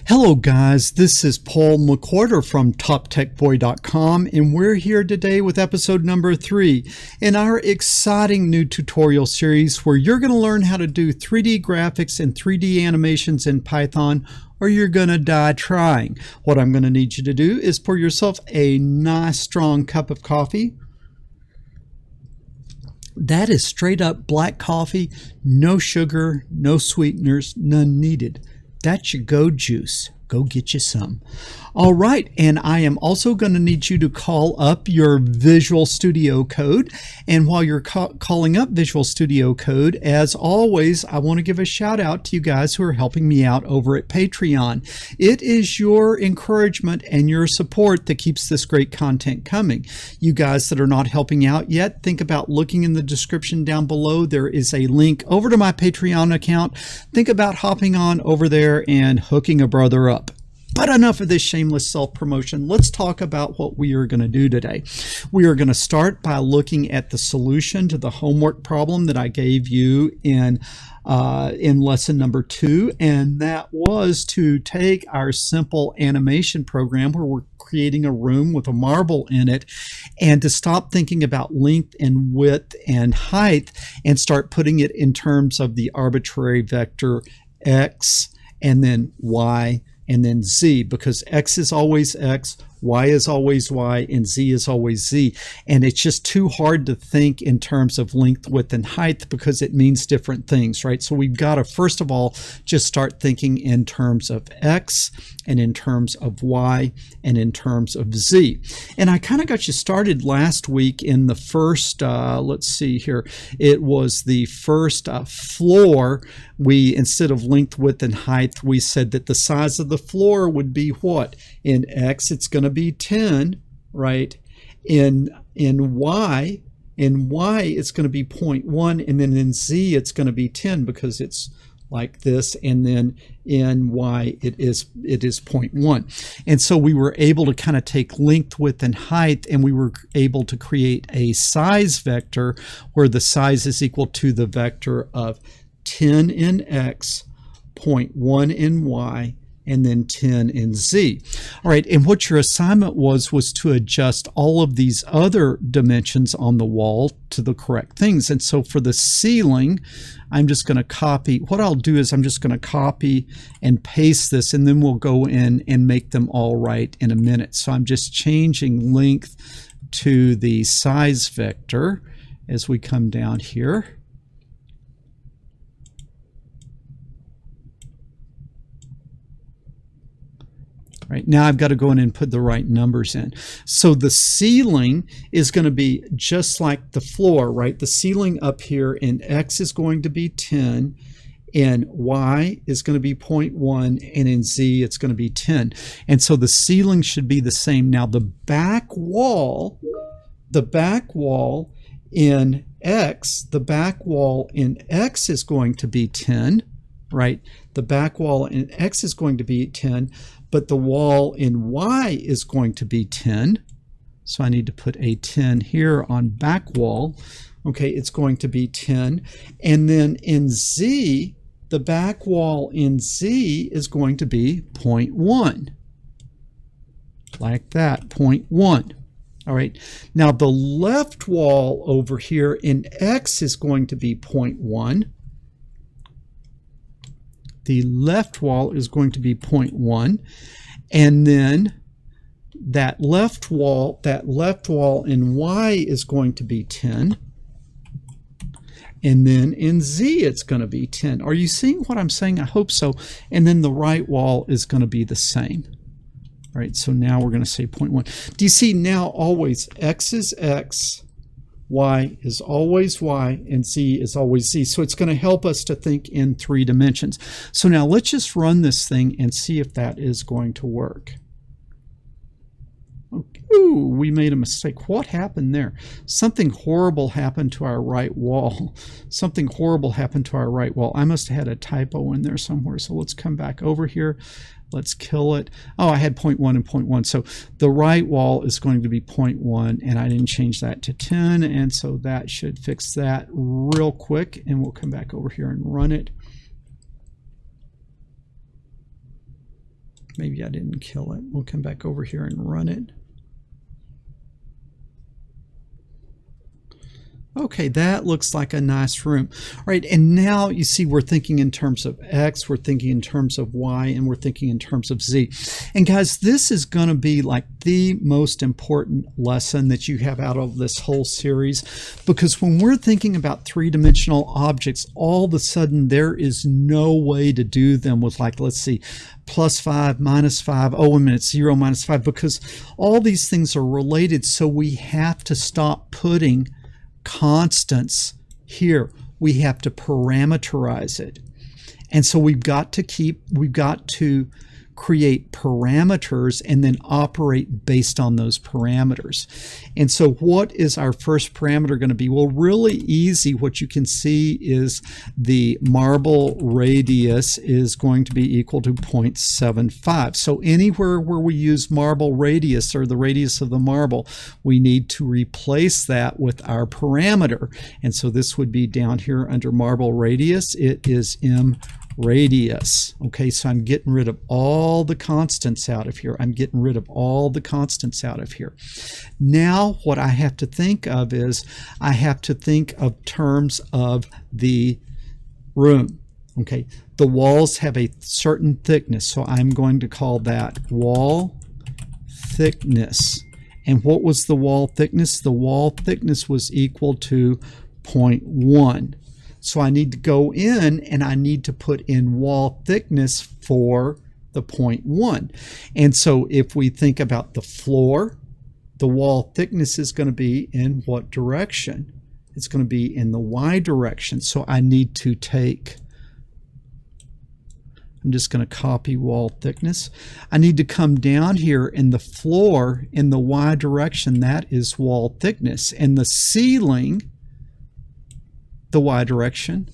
Hello guys, this is Paul McWhorter from TopTechBoy.com, and we're here today with episode number 3 in our exciting new tutorial series where you're going to learn how to do 3D graphics and 3D animations in Python, or you're going to die trying. What I'm going to need you to do is pour yourself a nice strong cup of coffee. That is straight up black coffee, no sugar, no sweeteners, none needed. That's your go juice. Go get you some. All right, and I am also going to need you to call up your Visual Studio Code. And while you're calling up Visual Studio Code, as always, I want to give a shout out to you guys who are helping me out over at Patreon. It is your encouragement and your support that keeps this great content coming. You guys that are not helping out yet, think about looking in the description down below. There is a link over to my Patreon account. Think about hopping on over there and hooking a brother up. But enough of this shameless self-promotion. Let's talk about what we are going to do today. We are going to start by looking at the solution to the homework problem that I gave you in lesson number 2, and that was to take our simple animation program where we're creating a room with a marble in it, and to stop thinking about length and width and height and start putting it in terms of the arbitrary vector x and then y and then z, because x is always x, y is always y, and z is always z. And it's just too hard to think in terms of length, width, and height because it means different things, right? So we've got to, first of all, just start thinking in terms of x and in terms of y and in terms of z. And I kind of got you started last week in the first, let's see here, it was the first floor. We, instead of length, width, and height, we said that the size of the floor would be what? In x, it's going to be 10, right? In y, it's going to be 0.1, and then in z, it's going to be 10 because it's like this, and then in y it is 0.1. And so we were able to kind of take length, width, and height, and we were able to create a size vector where the size is equal to the vector of 10 in x, 0.1 in y, and then 10 in z. All right, and what your assignment was to adjust all of these other dimensions on the wall to the correct things. And so for the ceiling, I'm just going to copy. What I'll do is I'm just going to copy and paste this, and then we'll go in and make them all right in a minute. So I'm just changing length to the size vector as we come down here. Right, now I've got to go in and put the right numbers in. So the ceiling is going to be just like the floor, right? The ceiling up here in x is going to be 10, in y is going to be 0.1, and in z it's going to be 10. And so the ceiling should be the same. Now the back wall in x, is going to be 10, right? The back wall in x is going to be 10. But the wall in y is going to be 10. So I need to put a 10 here on back wall. Okay, it's going to be 10. And then in z, the back wall in z is going to be 0.1. Like that, 0.1. All right, now the left wall over here in x is going to be 0.1. The left wall is going to be 0.1, and then that left wall in y is going to be 10, and then in z it's going to be 10. Are you seeing what I'm saying? I hope so. And then the right wall is going to be the same. All right, so now we're going to say 0.1. Do you see now always x is x, y is always y, and z is always z. So it's going to help us to think in 3 dimensions. So now let's just run this thing and see if that is going to work. Ooh, we made a mistake. What happened there? Something horrible happened to our right wall. Something horrible happened to our right wall. I must have had a typo in there somewhere. So let's come back over here. Let's kill it. Oh, I had 0.1 and 0.1. So the right wall is going to be 0.1, and I didn't change that to 10. And so that should fix that real quick. And we'll come back over here and run it. maybe I didn't kill it. We'll come back over here and run it. Okay, that looks like a nice room. All right, and now you see we're thinking in terms of X, we're thinking in terms of Y, and we're thinking in terms of Z. And guys, this is going to be like the most important lesson that you have out of this whole series, because when we're thinking about three-dimensional objects, all of a sudden there is no way to do them with, like, let's see, +5, -5, oh, a minute, 0, -5, because all these things are related, so we have to stop putting constants here. We have to parameterize it. And so we've got to create parameters and then operate based on those parameters. And so what is our first parameter going to be? Well, really easy. What you can see is the marble radius is going to be equal to 0.75. So anywhere where we use marble radius, or the radius of the marble, we need to replace that with our parameter. And so this would be down here under marble radius. It is m radius. Okay, so I'm getting rid of all the constants out of here. I'm getting rid of all the constants out of here. Now what I have to think of is I have to think of terms of the room. Okay, the walls have a certain thickness, so I'm going to call that wall thickness. And what was the wall thickness? The wall thickness was equal to 0.1. So I need to go in and I need to put in wall thickness for the 0.1. And so if we think about the floor, the wall thickness is going to be in what direction? It's going to be in the Y direction. So I need to take, I'm just going to copy wall thickness. I need to come down here in the floor in the Y direction. That is wall thickness. And the ceiling, the Y direction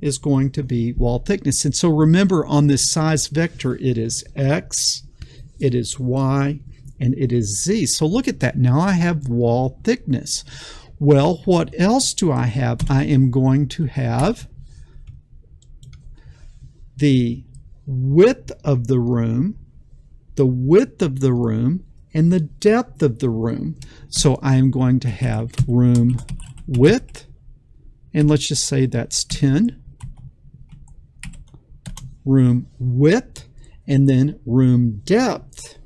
is going to be wall thickness. And so remember, on this size vector, it is X, it is Y, and it is Z. So look at that. Now I have wall thickness. Well, what else do I have? I am going to have the width of the room, and the depth of the room. So I am going to have room width, and let's just say that's 10, room width, and then room depth,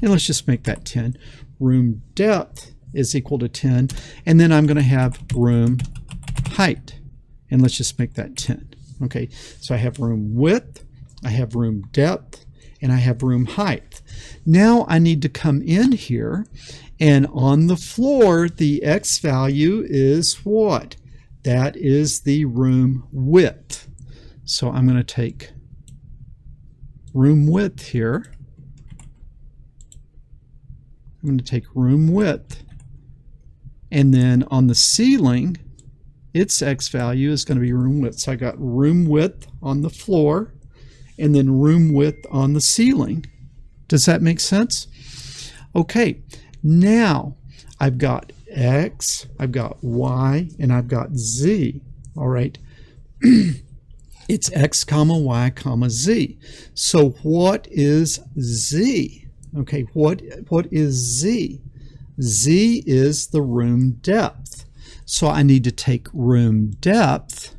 and let's just make that 10. Room depth is equal to 10, and then I'm going to have room height, and let's just make that 10. Okay, so I have room width, I have room depth, and I have room height. Now I need to come in here, and on the floor the X value is what? That is the room width. So I'm going to take room width here. I'm going to take room width, and then on the ceiling its X value is going to be room width. So I got room width on the floor and then room width on the ceiling. Does that make sense? Okay, now I've got X, I've got Y, and I've got Z. All right, it's X comma Y comma Z. So what is Z? Okay, what is Z? Z is the room depth. So I need to take room depth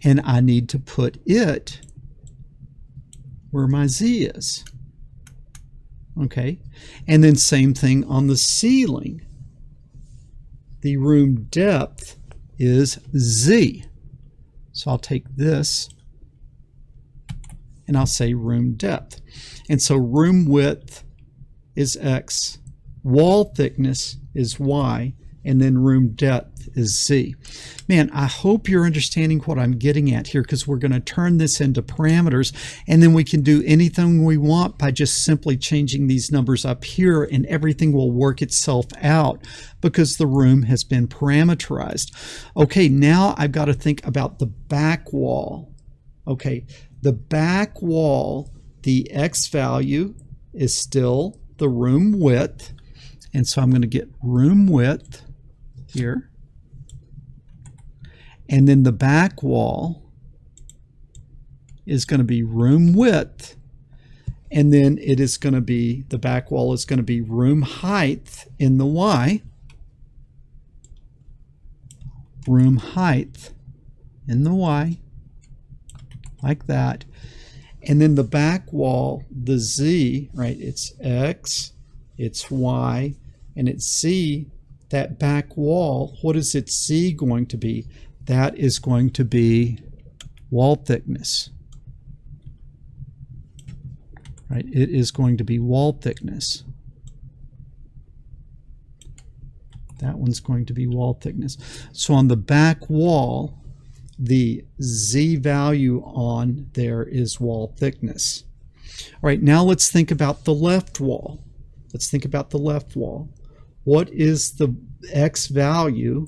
and I need to put it where my Z is. Okay, and then same thing on the ceiling. The room depth is Z. So I'll take this and I'll say room depth. And so room width is X, wall thickness is Y, and then room depth is Z. Man, I hope you're understanding what I'm getting at here, because we're going to turn this into parameters, and then we can do anything we want by just simply changing these numbers up here, and everything will work itself out because the room has been parameterized. Okay, now I've got to think about the back wall. Okay, the back wall, the X value is still the room width, and so I'm going to get room width here, And then the back wall is going to be room width. And then it is going to be, the back wall is going to be room height in the Y. Room height in the Y, like that. And then the back wall, the Z, right, it's X, it's Y, and it's Z. That back wall, what is its Z going to be? That is going to be wall thickness. Right, it is going to be wall thickness. That one's going to be wall thickness. So on the back wall, the Z value on there is wall thickness. All right, now let's think about the left wall. Let's think about the left wall. What is the X value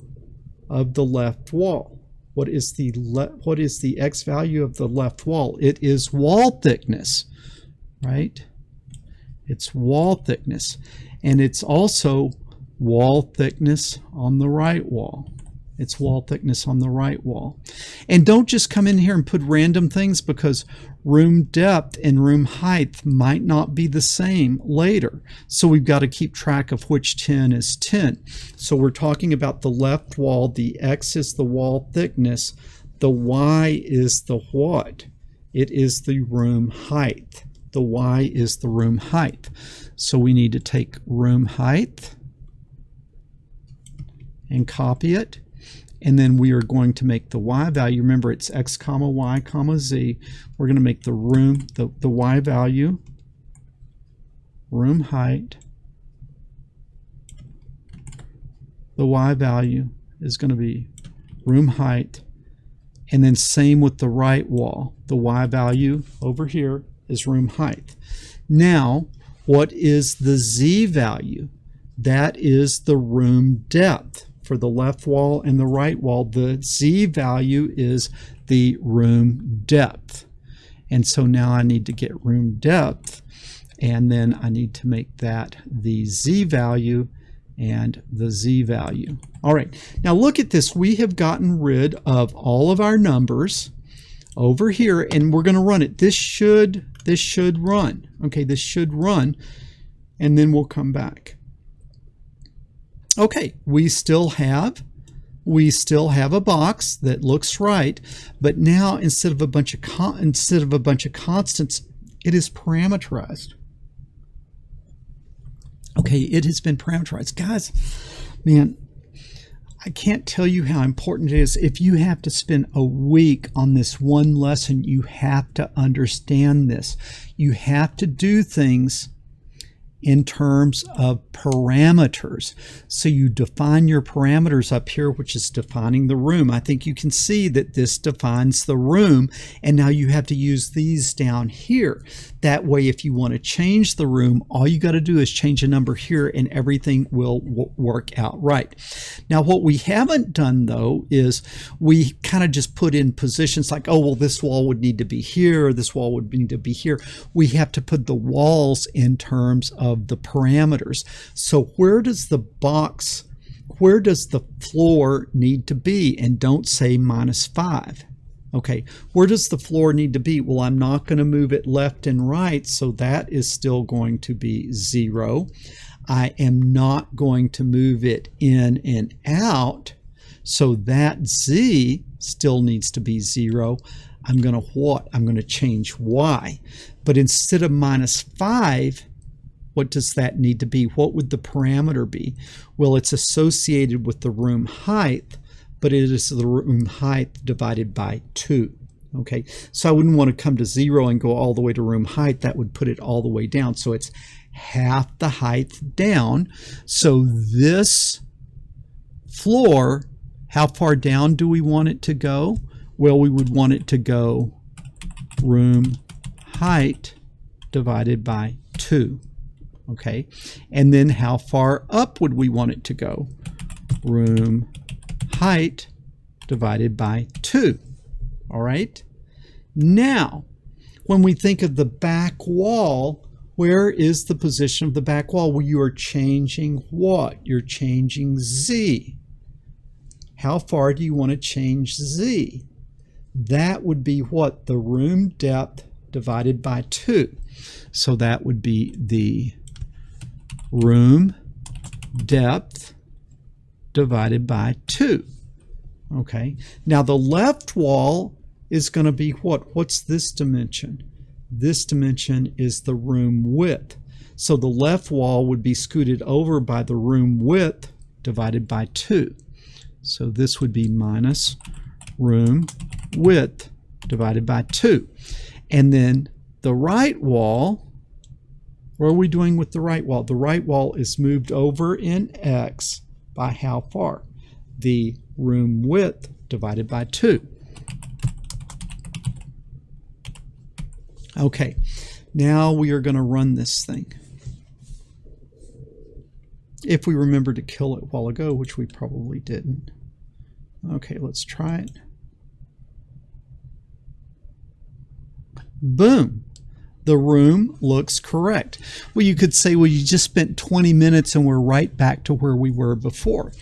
of the left wall? What is the X value of the left wall? It is wall thickness, right? It's wall thickness. And it's also wall thickness on the right wall. It's wall thickness on the right wall. And don't just come in here and put random things, because room depth and room height might not be the same later. So we've got to keep track of which 10 is 10. So we're talking about the left wall. The X is the wall thickness. The Y is the what? It is the room height. The Y is the room height. So we need to take room height and copy it. And then we are going to make the Y value. Remember, it's X comma Y comma Z. We're going to make the Y value room height. The Y value is going to be room height. And then same with the right wall. The Y value over here is room height. Now, what is the Z value? That is the room depth. For the left wall and the right wall, the Z value is the room depth. And so now I need to get room depth, and then I need to make that the Z value and the Z value. All right, now look at this. We have gotten rid of all of our numbers over here, and we're going to run it. This should run. Okay, this should run, and then we'll come back. Okay, we still have a box that looks right, but now instead of a bunch of constants, it is parameterized. Okay, it has been parameterized. Guys, man, I can't tell you how important it is. If you have to spend a week on this one lesson, you have to understand this. You have to do things in terms of parameters. So you define your parameters up here, which is defining the room. I think you can see that this defines the room, and now you have to use these down here. That way, if you want to change the room, all you got to do is change a number here and everything will work out right. Now, what we haven't done though is we kind of just put in positions like, oh, well, this wall would need to be here, or this wall would need to be here. We have to put the walls in terms of the parameters. So where does the floor need to be? And don't say -5. Okay, where does the floor need to be? Well, I'm not going to move it left and right, so that is still going to be 0. I am not going to move it in and out, so that Z still needs to be 0. I'm going to what? I'm going to change Y. But instead of -5, what does that need to be? What would the parameter be? Well, it's associated with the room height, but it is the room height divided by 2. Okay, so I wouldn't want to come to 0 and go all the way to room height. That would put it all the way down. So it's half the height down. So this floor, how far down do we want it to go? Well, we would want it to go room height divided by 2. Okay, and then how far up would we want it to go? Room height divided by 2. All right, now when we think of the back wall, where is the position of the back wall? Well, you are changing what? You're changing Z. How far do you want to change z? That would be what? The room depth divided by 2. So that would be the room depth divided by 2. Okay, now the left wall is going to be what? What's this dimension? This dimension is the room width. So the left wall would be scooted over by the room width divided by 2. So this would be minus room width divided by 2. And then the right wall, what are we doing with the right wall? The right wall is moved over in x by how far? The room width divided by 2. Okay, now we are going to run this thing. If we remember to kill it a while ago, which we probably didn't. Okay, let's try it. Boom. The room looks correct. Well, you could say, well, you just spent 20 minutes and we're right back to where we were before.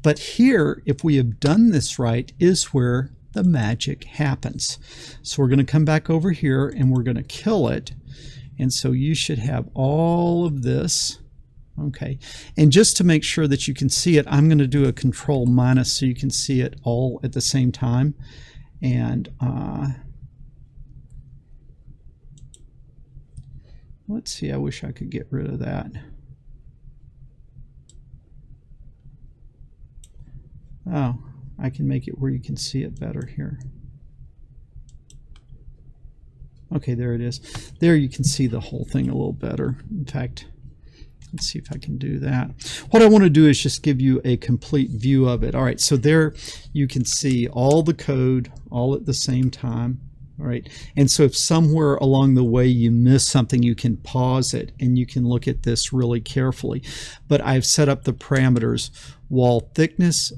But here, if we have done this right, is where the magic happens. So we're going to come back over here and we're going to kill it. And so you should have all of this. Okay, and just to make sure that you can see it, I'm going to do a control minus so you can see it all at the same time. And let's see, I wish I could get rid of that. Oh, I can make it where you can see it better here. Okay, there it is. There you can see the whole thing a little better. In fact, let's see if I can do that. What I want to do is just give you a complete view of it. All right, so there you can see all the code all at the same time. All right, and so if somewhere along the way you miss something, you can pause it and you can look at this really carefully. But I've set up the parameters: wall thickness,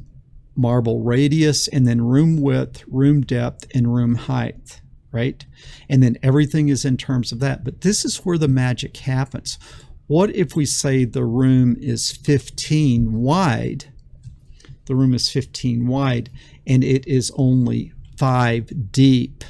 marble radius, and then room width, room depth, and room height. Right, and then everything is in terms of that. But this is where the magic happens. What if we say the room is 15 wide? The room is 15 wide and it is only 5 deep.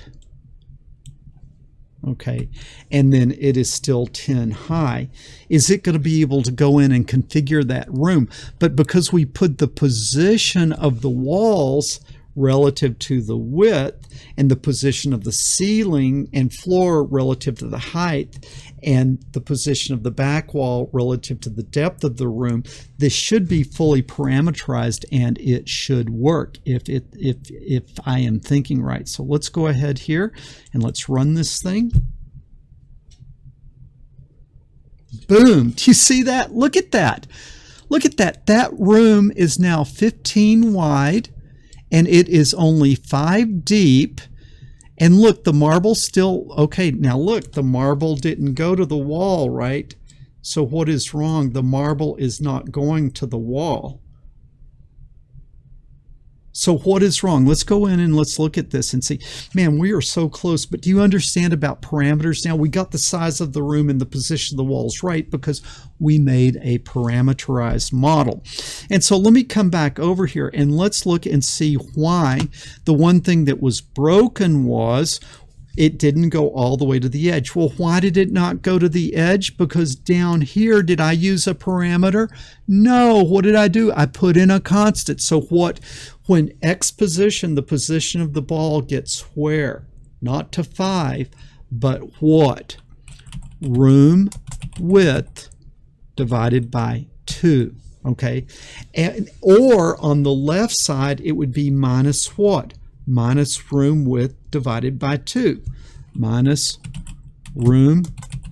Okay, and then it is still 10 high. Is it going to be able to go in and configure that room? But because we put the position of the walls relative to the width and the position of the ceiling and floor relative to the height and the position of the back wall relative to the depth of the room, this should be fully parameterized and it should work if I am thinking right. So let's go ahead here and let's run this thing. Boom. Do you see that? Look at that. Look at that. That room is now 15 wide. And it is only 5 deep. And look, the marble still, okay, now look, the marble didn't go to the wall, right? So what is wrong? The marble is not going to the wall. So what is wrong? Let's go in and let's look at this and see, man, we are so close, but do you understand about parameters now? We got the size of the room and the position of the walls right because we made a parameterized model. And so let me come back over here and let's look and see why the one thing that was broken was it didn't go all the way to the edge. Well, why did it not go to the edge? Because down here, did I use a parameter? No. What did I do? I put in a constant. So when x position, the position of the ball gets where? Not to 5, but what? Room width divided by 2. Okay. Or on the left side, it would be minus what? Minus room width divided by 2. Minus room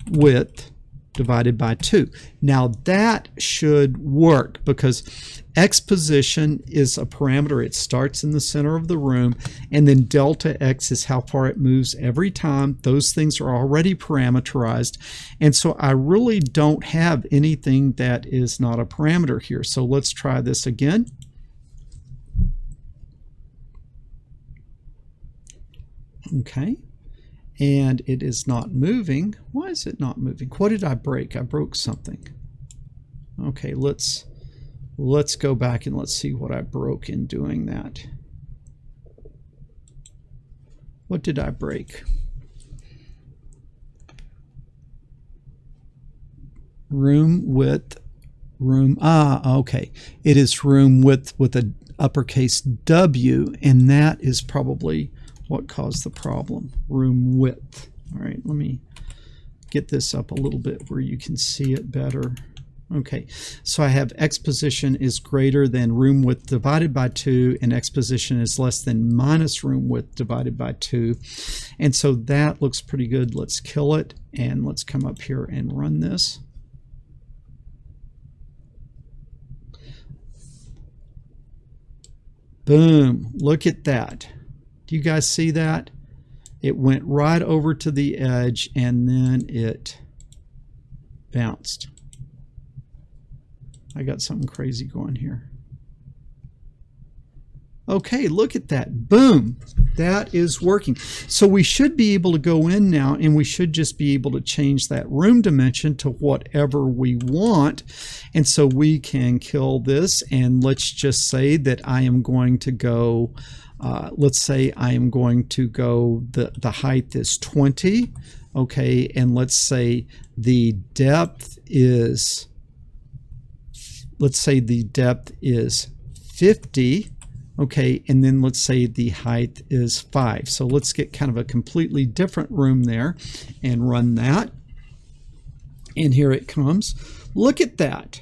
width divided by 2. Now that should work because x position is a parameter. It starts in the center of the room, and then delta x is how far it moves every time. Those things are already parameterized, and so I really don't have anything that is not a parameter here. So let's try this again. Okay, and it is not moving. Why is it not moving? What did I break? I broke something. Okay, let's Let's go back and let's see what I broke in doing that. What did I break? Room width, okay. It is room width with an uppercase W, and that is probably what caused the problem. Room width. All right, let me get this up a little bit where you can see it better. Okay, so I have X position is greater than room width divided by 2, and X position is less than minus room width divided by 2. And so that looks pretty good. Let's kill it, and let's come up here and run this. Boom, look at that. Do you guys see that? It went right over to the edge and then it bounced. I got something crazy going here. Okay, look at that. Boom. That is working. So we should be able to go in now and we should just be able to change that room dimension to whatever we want. And so we can kill this, and let's just say that I am going to go, let's say I am going to go, the height is 20. Okay, and let's say the depth is, let's say the depth is 50. Okay, and then let's say the height is 5. So let's get kind of a completely different room there and run that. And here it comes. Look at that.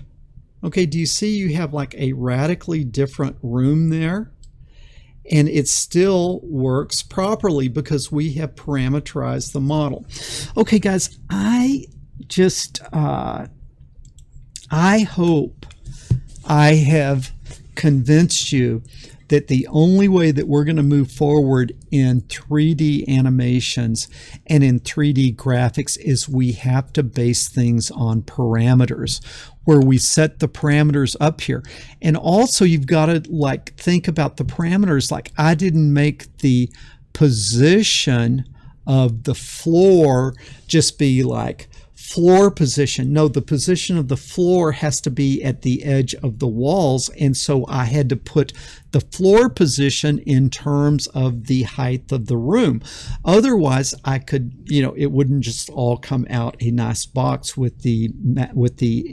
Okay, do you see you have like a radically different room there? And it still works properly because we have parameterized the model. Okay, guys, I hope I have convinced you that the only way that we're going to move forward in 3D animations and in 3D graphics is we have to base things on parameters, where we set the parameters up here. And also you've got to like think about the parameters. Like I didn't make the position of the floor just be like floor position. No, the position of the floor has to be at the edge of the walls, and so I had to put the floor position in terms of the height of the room. Otherwise, I could, it wouldn't just all come out a nice box with the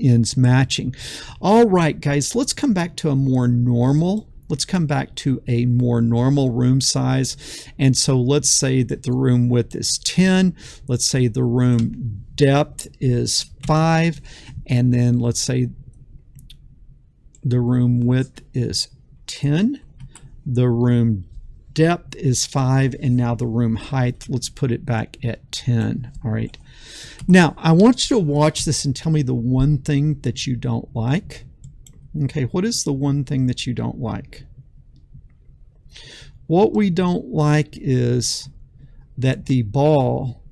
ends matching. All right, guys, let's come back to a more normal. Let's come back to a more normal room size. And so let's say that the room width is 10. Let's say the room depth is 5. And then let's say the room width is 10. The room depth is 5. And now the room height, let's put it back at 10. All right. Now, I want you to watch this and tell me the one thing that you don't like. Okay, what is the one thing that you don't like? What we don't like is that the ball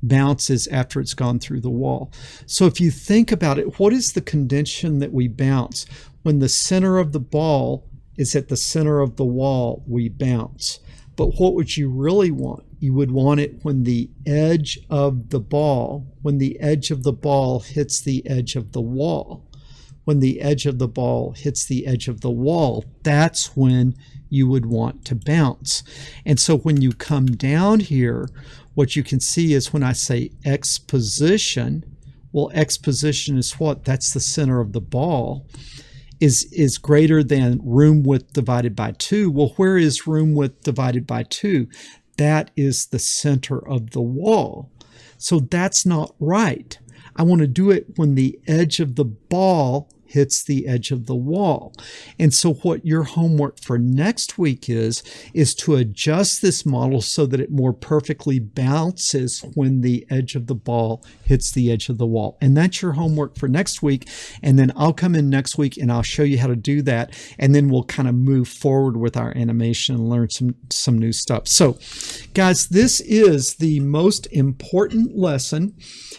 bounces after it's gone through the wall. So if you think about it, what is the condition that we bounce? When the center of the ball is at the center of the wall, we bounce. But what would you really want? You would want it when the edge of the ball, hits the edge of the wall. When the edge of the ball hits the edge of the wall, that's when you would want to bounce. And so when you come down here, what you can see is when I say X position, well, X position is what? That's the center of the ball, is greater than room width divided by 2. Well, where is room width divided by 2? That is the center of the wall. So that's not right. I want to do it when the edge of the ball hits the edge of the wall. And so what your homework for next week is to adjust this model so that it more perfectly bounces when the edge of the ball hits the edge of the wall. And that's your homework for next week. And then I'll come in next week and I'll show you how to do that. And then we'll kind of move forward with our animation and learn some new stuff. So guys, this is the most important lesson.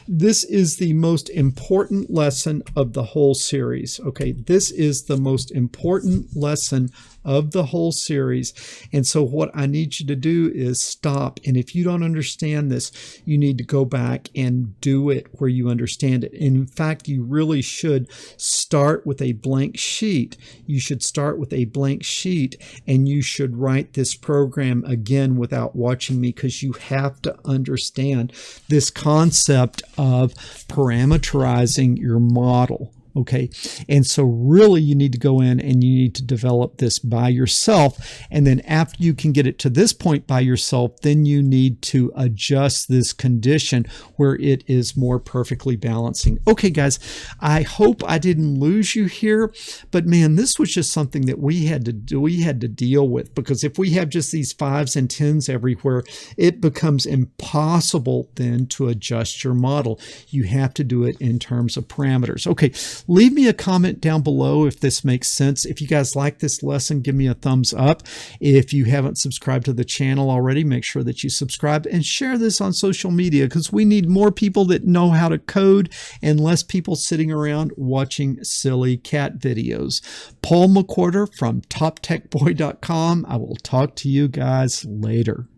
This is the most important lesson of the whole series. series. Okay, this is the most important lesson of the whole series. And so what I need you to do is stop. And if you don't understand this, you need to go back and do it where you understand it. And in fact, you really should start with a blank sheet. You should start with a blank sheet and you should write this program again without watching me, because you have to understand this concept of parameterizing your model. Okay, and so really you need to go in and you need to develop this by yourself. And then after you can get it to this point by yourself, then you need to adjust this condition where it is more perfectly balancing. Okay, guys, I hope I didn't lose you here, but man, this was just something that we had to do. We had to deal with, because if we have just these 5s and 10s everywhere, it becomes impossible then to adjust your model. You have to do it in terms of parameters. Okay. Leave me a comment down below if this makes sense. If you guys like this lesson, give me a thumbs up. If you haven't subscribed to the channel already, make sure that you subscribe and share this on social media, because we need more people that know how to code and less people sitting around watching silly cat videos. Paul McWhorter from TopTechBoy.com. I will talk to you guys later.